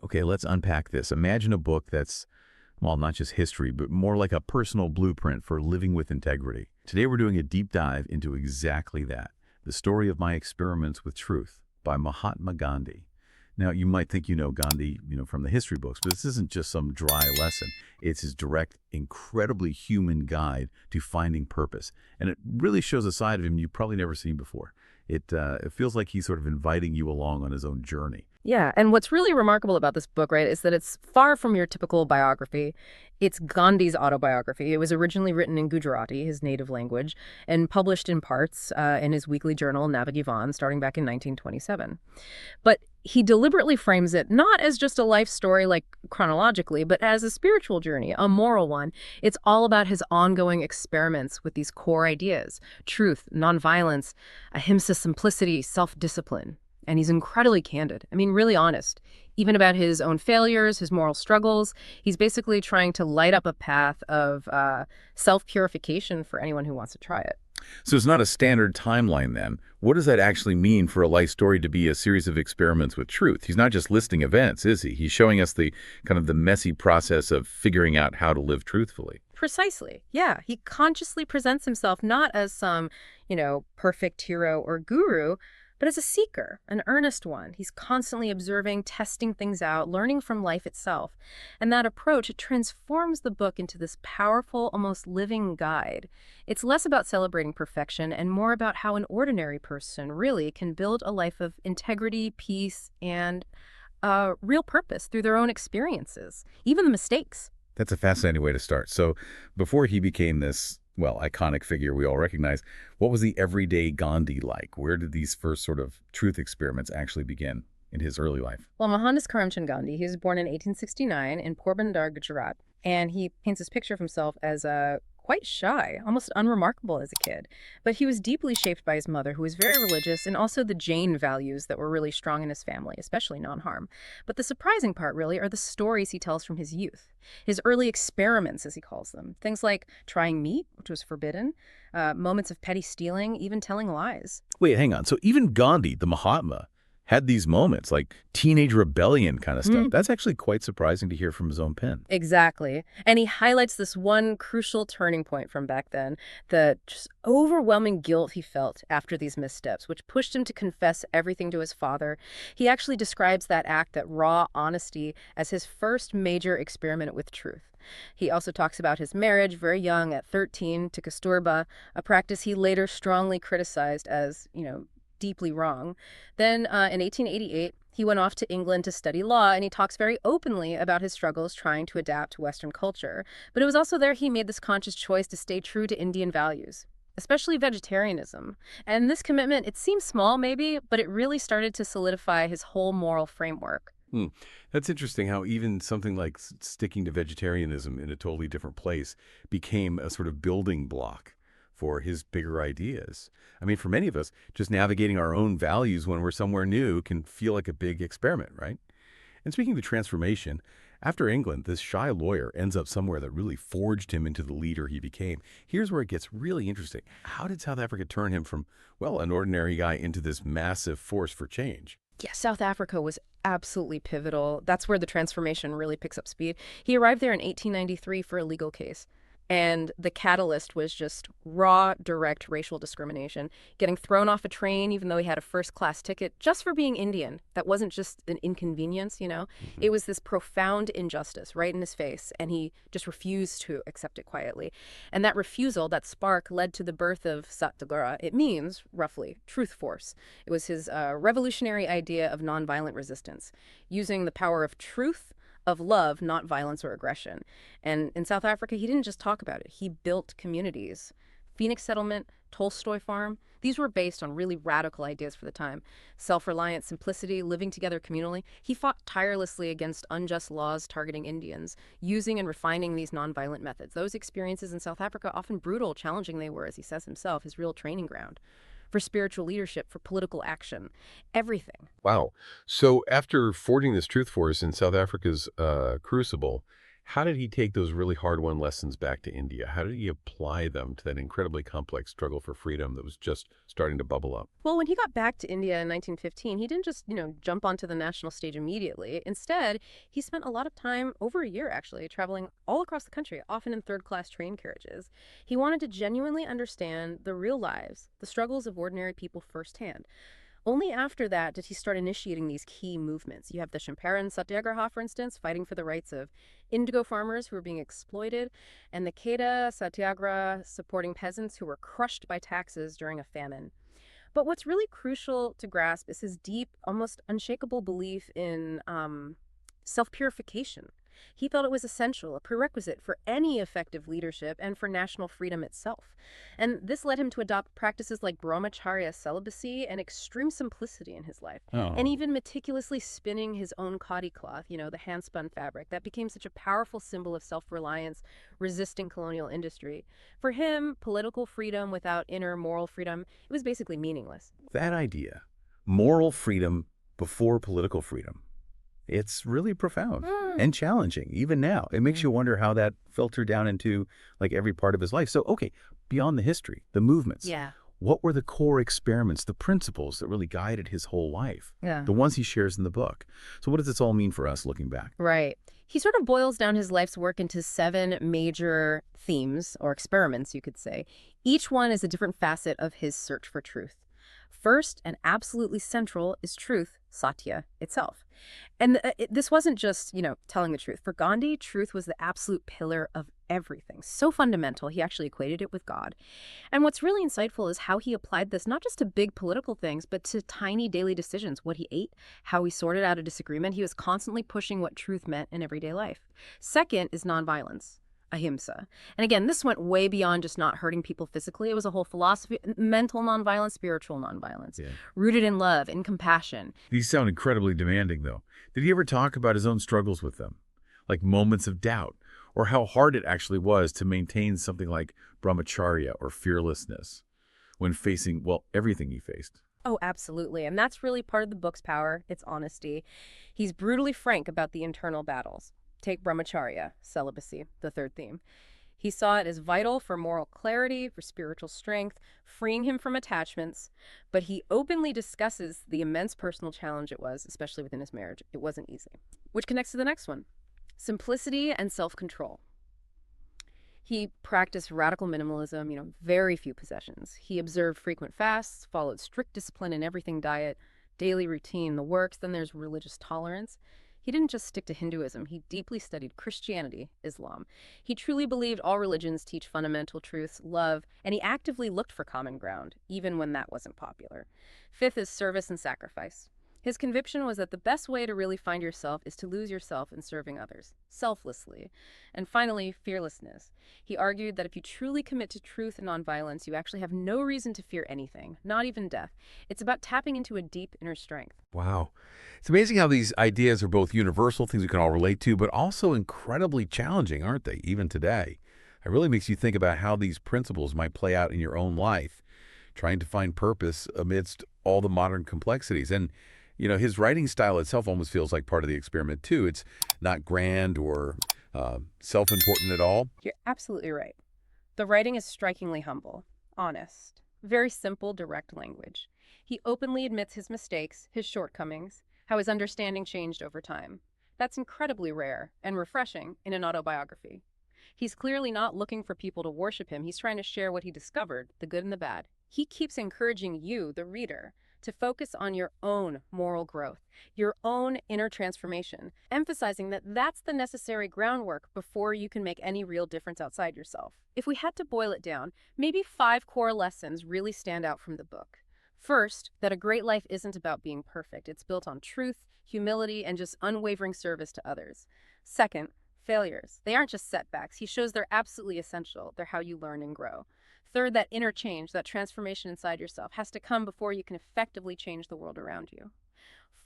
Okay, let's unpack this. Imagine a book that's, well, not just history, but more like a personal blueprint for living with integrity. Today we're doing a deep dive into exactly that. The Story of My Experiments with Truth by Mahatma Gandhi. Now, you might think you know Gandhi, from the history books, but this isn't just some dry lesson. It's his direct, incredibly human guide to finding purpose. And it really shows a side of him you've probably never seen before. It feels like he's sort of inviting you along on his own journey. Yeah, and what's really remarkable about this book, right, is that it's far from your typical biography. It's Gandhi's autobiography. It was originally written in Gujarati, his native language, and published in parts in his weekly journal, Navajivan, starting back in 1927. But he deliberately frames it not as just a life story, like chronologically, but as a spiritual journey, a moral one. It's all about his ongoing experiments with these core ideas: truth, nonviolence, ahimsa, simplicity, self-discipline. And he's incredibly candid. I mean, really honest. Even about his own failures, his moral struggles. He's basically trying to light up a path of self-purification for anyone who wants to try it. So it's not a standard timeline then. What does that actually mean for a life story to be a series of experiments with truth? He's not just listing events, is he? He's showing us the kind of the messy process of figuring out how to live truthfully. Precisely. Yeah. He consciously presents himself not as some, perfect hero or guru, but as a seeker, an earnest one. He's constantly observing, testing things out, learning from life itself. And that approach transforms the book into this powerful, almost living guide. It's less about celebrating perfection and more about how an ordinary person really can build a life of integrity, peace, and real purpose through their own experiences, even the mistakes. That's a fascinating way to start. So before he became this, well, iconic figure we all recognize, what was the everyday Gandhi like? Where did these first sort of truth experiments actually begin in his early life? Well, Mohandas Karamchand Gandhi, he was born in 1869 in Porbandar, Gujarat, and he paints this picture of himself as quite shy, almost unremarkable as a kid. But he was deeply shaped by his mother, who was very religious, and also the Jain values that were really strong in his family, especially non-harm. But the surprising part, really, are the stories he tells from his youth. His early experiments, as he calls them. Things like trying meat, which was forbidden, moments of petty stealing, even telling lies. Wait, hang on. So even Gandhi, the Mahatma, had these moments, like teenage rebellion kind of stuff. That's actually quite surprising to hear from his own pen. Exactly. And he highlights this one crucial turning point from back then, the just overwhelming guilt he felt after these missteps, which pushed him to confess everything to his father. He actually describes that act, that raw honesty, as his first major experiment with truth. He also talks about his marriage, very young, at 13, to Kasturba, a practice he later strongly criticized as, deeply wrong. Then in 1888, he went off to England to study law, and he talks very openly about his struggles trying to adapt to Western culture. But it was also there he made this conscious choice to stay true to Indian values, especially vegetarianism. And this commitment, it seems small maybe, but it really started to solidify his whole moral framework. That's interesting how even something like sticking to vegetarianism in a totally different place became a sort of building block for his bigger ideas. I mean, for many of us, just navigating our own values when we're somewhere new can feel like a big experiment, right? And speaking of the transformation, after England, this shy lawyer ends up somewhere that really forged him into the leader he became. Here's where it gets really interesting. How did South Africa turn him from, well, an ordinary guy into this massive force for change? Yeah, South Africa was absolutely pivotal. That's where the transformation really picks up speed. He arrived there in 1893 for a legal case. And the catalyst was just raw, direct racial discrimination, getting thrown off a train even though he had a first-class ticket just for being Indian. That wasn't just an inconvenience. It was this profound injustice right in his face, and he just refused to accept it quietly. And that refusal, that spark, led to the birth of Satyagraha. It means, roughly, truth force. It was his revolutionary idea of nonviolent resistance, using the power of truth, of love, not violence or aggression. And in South Africa, he didn't just talk about it. He built communities. Phoenix Settlement, Tolstoy Farm, these were based on really radical ideas for the time. Self-reliant simplicity, living together communally. He fought tirelessly against unjust laws targeting Indians, using and refining these nonviolent methods. Those experiences in South Africa, often brutal, challenging they were, as he says himself, his real training ground. For spiritual leadership, for political action, everything. Wow. So after forging this truth force in South Africa's crucible, How did he take those really hard-won lessons back to India? How did he apply them to that incredibly complex struggle for freedom that was just starting to bubble up? Well, when he got back to India in 1915, he didn't just, jump onto the national stage immediately. Instead, he spent a lot of time, over a year actually, traveling all across the country, often in third-class train carriages. He wanted to genuinely understand the real lives, the struggles of ordinary people firsthand. Only after that did he start initiating these key movements. You have the Champaran Satyagraha, for instance, fighting for the rights of indigo farmers who were being exploited, and the Kheda Satyagraha supporting peasants who were crushed by taxes during a famine. But what's really crucial to grasp is his deep, almost unshakable belief in self-purification. He felt it was essential, a prerequisite for any effective leadership and for national freedom itself. And this led him to adopt practices like brahmacharya celibacy and extreme simplicity in his life. And Oh, even meticulously spinning his own khadi cloth, the hand-spun fabric, that became such a powerful symbol of self-reliance, resisting colonial industry. For him, political freedom without inner moral freedom, it was basically meaningless. that idea, moral freedom before political freedom, it's really profound and challenging, even now. It makes you wonder how that filtered down into like every part of his life. So, okay, beyond the history, the movements, Yeah. what were the core experiments, the principles that really guided his whole life? Yeah. The ones he shares in the book. So what does this all mean for us looking back? Right. He sort of boils down his life's work into 7 major themes, or experiments, you could say. Each one is a different facet of his search for truth. First, and absolutely central, is truth, satya, itself. And this wasn't just, telling the truth. For Gandhi, truth was the absolute pillar of everything. So fundamental, he actually equated it with God. And what's really insightful is how he applied this not just to big political things, but to tiny daily decisions, what he ate, how he sorted out a disagreement. He was constantly pushing what truth meant in everyday life. Second is nonviolence. Ahimsa. And again, this went way beyond just not hurting people physically. It was a whole philosophy, mental nonviolence, spiritual nonviolence, Yeah. rooted in love, in compassion. These sound incredibly demanding, though. Did he ever talk about his own struggles with them? Like moments of doubt, or how hard it actually was to maintain something like brahmacharya or fearlessness when facing, well, everything he faced? Oh, absolutely. And that's really part of the book's power, its honesty. He's brutally frank about the internal battles. Take brahmacharya, celibacy, the third theme. He saw it as vital for moral clarity, for spiritual strength, freeing him from attachments, but he openly discusses the immense personal challenge it was, especially within his marriage. It wasn't easy. Which connects to the next one, simplicity and self-control. He practiced radical minimalism, very few possessions. He observed frequent fasts, followed strict discipline in everything diet, daily routine, the works. Then there's religious tolerance. He didn't just stick to Hinduism. He deeply studied Christianity, Islam. He truly believed all religions teach fundamental truths, love, and he actively looked for common ground, even when that wasn't popular. Fifth is service and sacrifice. His conviction was that the best way to really find yourself is to lose yourself in serving others, selflessly. And finally, fearlessness. He argued that if you truly commit to truth and nonviolence, you actually have no reason to fear anything, not even death. It's about tapping into a deep inner strength. Wow. It's amazing how these ideas are both universal, things we can all relate to, but also incredibly challenging, aren't they, even today? It really makes you think about how these principles might play out in your own life, trying to find purpose amidst all the modern complexities. And his writing style itself almost feels like part of the experiment, too. It's not grand or self-important at all. You're absolutely right. The writing is strikingly humble, honest, very simple, direct language. He openly admits his mistakes, his shortcomings, how his understanding changed over time. That's incredibly rare and refreshing in an autobiography. He's clearly not looking for people to worship him. He's trying to share what he discovered, the good and the bad. He keeps encouraging you, the reader, to focus on your own moral growth, your own inner transformation, emphasizing that that's the necessary groundwork before you can make any real difference outside yourself. If we had to boil it down, maybe 5 core lessons really stand out from the book. First, that a great life isn't about being perfect. It's built on truth, humility, and just unwavering service to others. Second, failures. They aren't just setbacks. He shows they're absolutely essential. They're how you learn and grow. Third, that inner change, that transformation inside yourself has to come before you can effectively change the world around you.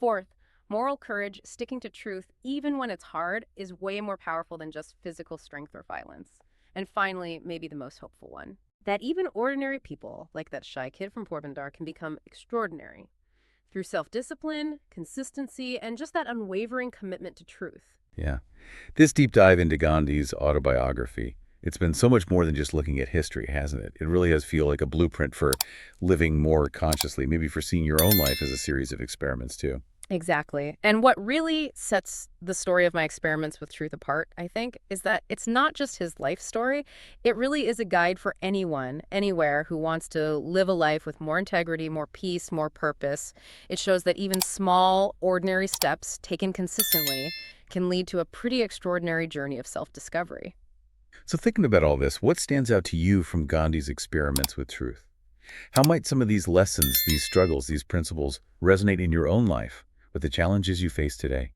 Fourth, moral courage, sticking to truth, even when it's hard, is way more powerful than just physical strength or violence. And finally, maybe the most hopeful one, that even ordinary people, like that shy kid from Porbandar, can become extraordinary. through self-discipline, consistency, and just that unwavering commitment to truth. Yeah. This deep dive into Gandhi's autobiography, it's been so much more than just looking at history, hasn't it? It really does feel like a blueprint for living more consciously, maybe for seeing your own life as a series of experiments, too. Exactly. And what really sets the story of my experiments with truth apart, I think, is that it's not just his life story. It really is a guide for anyone, anywhere, who wants to live a life with more integrity, more peace, more purpose. It shows that even small, ordinary steps taken consistently can lead to a pretty extraordinary journey of self-discovery. So thinking about all this, what stands out to you from Gandhi's experiments with truth? How might some of these lessons, these struggles, these principles resonate in your own life with the challenges you face today?